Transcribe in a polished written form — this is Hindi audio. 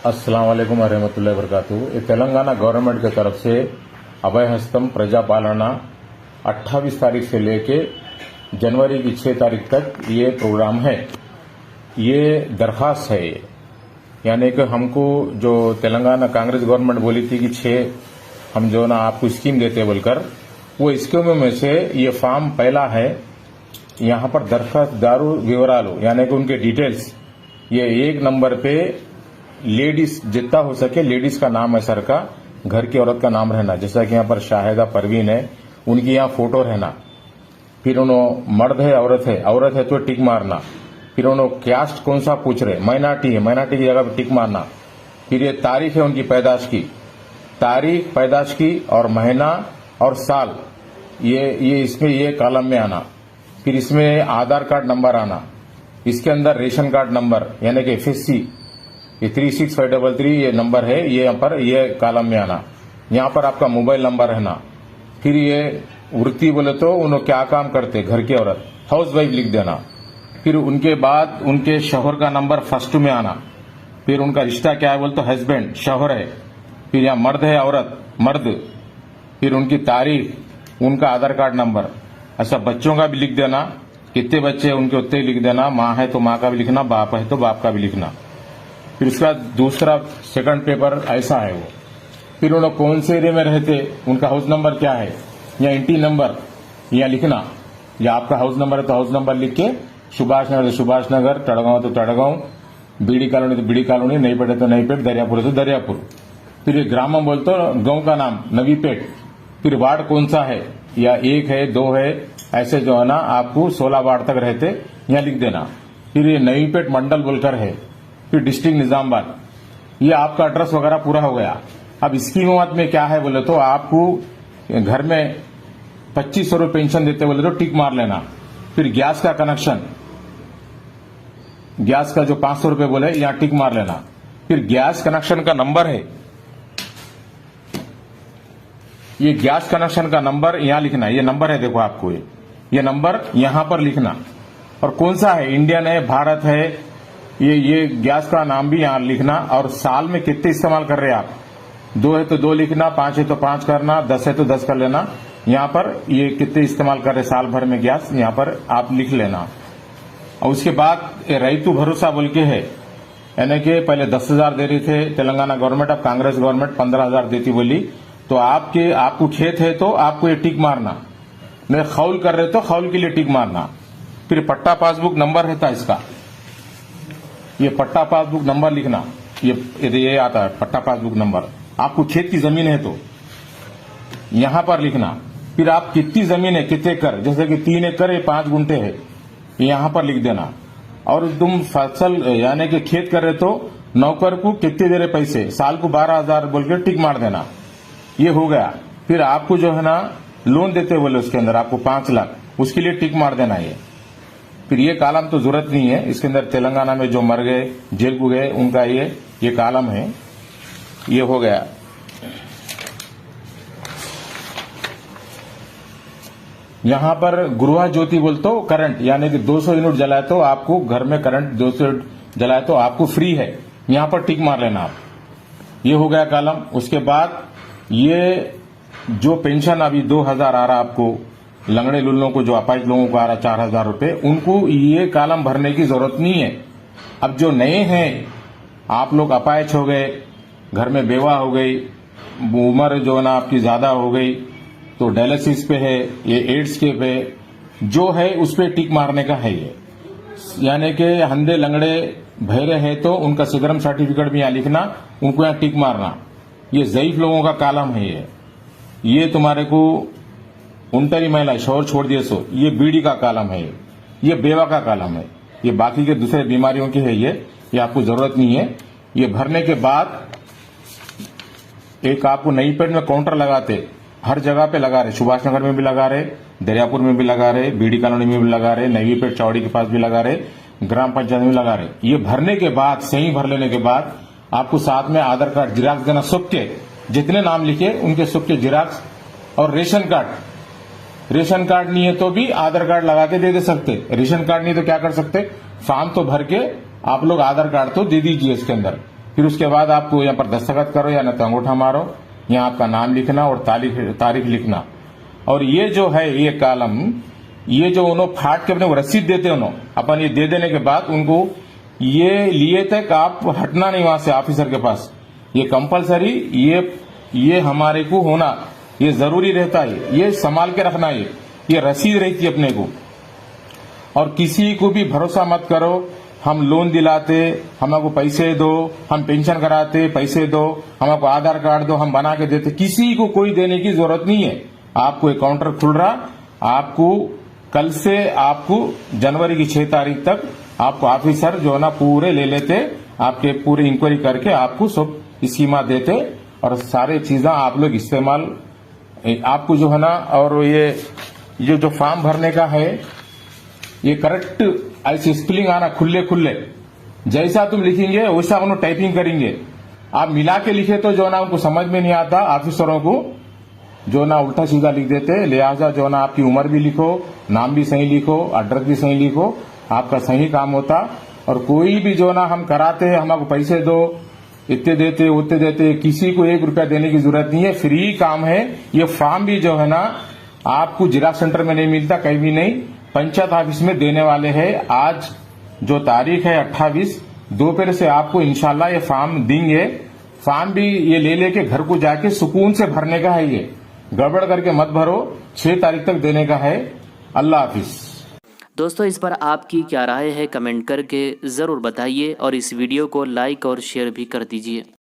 अस्सलाम वालेकुम वरहमतुल्लाहि वबरकातुहू। ये तेलंगाना गवर्नमेंट की तरफ से अभय हस्तम प्रजापालना 28 तारीख से लेके जनवरी की 6 तारीख तक ये प्रोग्राम है। ये दरखास्त है यानी कि हमको जो तेलंगाना कांग्रेस गवर्नमेंट बोली थी कि 6 हम जो ना आपको स्कीम देते बोलकर, वो स्कीमों में से ये फॉर्म पहला है। यहाँ पर दरखास्तदारू विवरालू यानी कि उनके डिटेल्स, ये 1 नंबर पे लेडीज जितना हो सके लेडीज का नाम है सर का, घर की औरत का नाम रहना, जैसा कि यहाँ पर शाहिदा परवीन है उनकी यहाँ फोटो रहना। फिर उन्होंने मर्द है औरत है तो टिक मारना। फिर उन्होंने कास्ट कौन सा पूछ रहे, माइनॉरिटी है, माइनॉरिटी की जगह पर टिक मारना। फिर ये तारीख है उनकी पैदाश की, तारीख पैदाश की और महीना और साल, ये इसमें ये कॉलम में आना। फिर इसमें आधार कार्ड नंबर आना, इसके अंदर रेशन कार्ड नंबर यानी कि FSC, ये 36533 ये नंबर है, ये यहाँ पर ये कॉलम में आना। यहाँ पर आपका मोबाइल नंबर रहना। फिर ये वृत्ति बोले तो उन्होंने क्या काम करते, घर की औरत, हाउस वाइफ लिख देना। फिर उनके बाद उनके शौहर का नंबर फर्स्ट में आना। फिर उनका रिश्ता क्या है बोले तो हस्बैंड, शौहर है। फिर यहाँ मर्द है औरत, मर्द। फिर उनकी तारीख, उनका आधार कार्ड नंबर। ऐसा बच्चों का भी लिख देना, कितने बच्चे हैं उनके उतने लिख देना। माँ है तो माँ का भी लिखना, बाप है तो बाप का भी लिखना। फिर उसका दूसरा सेकंड पेपर ऐसा है वो। फिर उन्होंने कौन से एरिया में रहते, उनका हाउस नंबर क्या है या इंटी नंबर या लिखना, या आपका हाउस नंबर है तो हाउस नंबर लिख के, सुभाष नगर तो सुभाष नगर, तड़गांव तो तड़गांव, बीडी कॉलोनी तो बीडी कॉलोनी, नई पेट है तो नई पेट, दरियापुर है तो दरियापुर। फिर ये ग्रामम बोल तो गांव का नाम नवीपेट। फिर वार्ड कौन सा है, या 1 है 2 है, ऐसे जो है ना आपको 16 वार्ड तक रहते यहाँ लिख देना। फिर ये नवीपेट मंडल बोलकर है। फिर डिस्ट्रिक्ट निजामाबाद, ये आपका एड्रेस वगैरह पूरा हो गया। अब स्कीम में क्या है बोले तो आपको घर में 2500 रुपये पेंशन देते बोले तो टिक मार लेना। फिर गैस का कनेक्शन, गैस का जो 500 रुपये बोले यहाँ टिक मार लेना। फिर गैस कनेक्शन का नंबर है, ये गैस कनेक्शन का नंबर यहाँ लिखना। ये नंबर है देखो आपको, ये नंबर यहाँ पर लिखना। और कौन सा है, इंडियन है, भारत है, ये गैस का नाम भी यहाँ लिखना। और साल में कितने इस्तेमाल कर रहे हैं आप, 2 है तो 2 लिखना, 5 है तो 5 करना, 10 है तो 10 कर लेना। यहाँ पर ये कितने इस्तेमाल कर रहे साल भर में गैस, यहाँ पर आप लिख लेना। और उसके बाद रईतु भरोसा बोल के है, यानी कि पहले 10,000 दे रही थे तेलंगाना गवर्नमेंट, अब कांग्रेस गवर्नमेंट 15,000 देती बोली। तो आपको खेत है तो आपको ये टिक मारना, नहीं खौल कर रहे तो खौल के लिए टिक मारना। फिर पट्टा पासबुक नंबर रहता है इसका, ये पट्टा पासबुक नंबर लिखना। ये आता है पट्टा पासबुक नंबर। आपको खेत की जमीन है तो यहां पर लिखना। फिर आप कितनी जमीन है, कितने एकड़, जैसे कि 3 एकड़ है, 5 गुंठे है, यहां पर लिख देना। और तुम फसल यानी कि खेत कर रहे तो नौकर को कितने दे रहे पैसे, साल को 12,000 बोल के टिक मार देना। ये हो गया। फिर आपको जो है ना लोन देते बोले उसके अंदर आपको 5 लाख, उसके लिए टिक मार देना। ये फिर ये कॉलम तो जरूरत नहीं है, इसके अंदर तेलंगाना में जो मर गए, जेल को गए, उनका ये कॉलम है। ये हो गया। यहां पर गृह ज्योति बोल तो करंट, यानी कि 200 यूनिट जलाए तो आपको घर में करंट 200 यूनिट जलाए तो आपको फ्री है, यहां पर टिक मार लेना आप। ये हो गया कॉलम। उसके बाद ये जो पेंशन अभी 2,000 आ रहा आपको, लंगड़े लुल्लों को जो अपाहिज लोगों को आ रहा 4,000 रुपये, उनको ये कॉलम भरने की जरूरत नहीं है। अब जो नए हैं, आप लोग अपाहिज हो गए, घर में बेवा हो गई, उम्र जो है ना आपकी ज्यादा हो गई, तो डायलिसिस पे है, ये एड्स के पे जो है उस पे टिक मारने का है ये। यानी कि अंधे लंगड़े बहरे है तो उनका सिगरम सर्टिफिकेट भी यहाँ लिखना, उनको यहाँ टिक मारना। ये ज़ईफ लोगों का कॉलम है ये तुम्हारे को उनटरी महिला शोर छोड़ दिए सो, ये बीडी का कॉलम है, ये बेवा का कॉलम है, ये बाकी के दूसरे बीमारियों की है, ये आपको जरूरत नहीं है। ये भरने के बाद एक आपको नई पेट में काउंटर लगाते, हर जगह पे लगा रहे, सुभाष नगर में भी लगा रहे, दरियापुर में भी लगा रहे, बीडी कॉलोनी में भी लगा रहे, नवी पेट चौड़ी के पास भी लगा रहे, ग्राम पंचायत में लगा रहे। ये भरने के बाद, सही भर लेने के बाद आपको साथ में आधार कार्ड जिराक्स देना, सबके जितने नाम लिखे उनके सबके जिराक्स, और रेशन कार्ड नहीं है तो भी आधार कार्ड लगा के दे सकते। रेशन कार्ड नहीं तो क्या कर सकते, फॉर्म तो भर के आप लोग आधार कार्ड तो दे दीजिए इसके अंदर। फिर उसके बाद आपको यहाँ पर दस्तखत करो या न तो अंगूठा मारो, यहाँ आपका नाम लिखना और तारीख लिखना। और ये जो है ये कॉलम, ये जो उन्होंने फाट के अपने को रसीद देते उन्होंने अपन, ये दे देने के बाद उनको ये लिए तक आप हटना नहीं वहां से ऑफिसर के पास। ये कंपलसरी, ये हमारे को होना ये जरूरी रहता है, ये संभाल के रखना है, ये रसीद रहती है अपने को। और किसी को भी भरोसा मत करो, हम लोन दिलाते हमको पैसे दो, हम पेंशन कराते पैसे दो, हमको आधार कार्ड दो हम बना के देते, किसी को कोई देने की जरूरत नहीं है। आपको एक काउंटर खुल रहा, आपको कल से आपको जनवरी की 6 तारीख तक आपको ऑफिसर जो है ना पूरे ले लेते, आपके पूरी इंक्वायरी करके आपको सब स्कीमा देते और सारे चीजें आप लोग इस्तेमाल आपको जो है ना। और ये जो फॉर्म भरने का है ये करेक्ट ऐसे स्पेलिंग आना, खुले खुले जैसा तुम लिखेंगे वैसा उन्होंने टाइपिंग करेंगे। आप मिला के लिखे तो जो ना उनको समझ में नहीं आता, ऑफिसरों को जो ना उल्टा सीधा लिख देते। लिहाजा जो ना आपकी उम्र भी लिखो, नाम भी सही लिखो, एड्रेस भी सही लिखो, आपका सही काम होता। और कोई भी जो ना हम कराते हमको पैसे दो, इतने देते उतने देते, किसी को 1 रुपया देने की जरूरत नहीं है, फ्री काम है। ये फॉर्म भी जो है ना आपको जिला सेंटर में नहीं मिलता, कहीं भी नहीं, पंचायत ऑफिस में देने वाले हैं। आज जो तारीख है 28 दोपहर से आपको इंशाल्लाह ये फॉर्म देंगे। फॉर्म भी ये ले लेके घर को जाके सुकून से भरने का है, ये गड़बड़ करके मत भरो, 6 तारीख तक देने का है। अल्लाह हाफिज। दोस्तों, इस पर आपकी क्या राय है कमेंट करके ज़रूर बताइए और इस वीडियो को लाइक और शेयर भी कर दीजिए।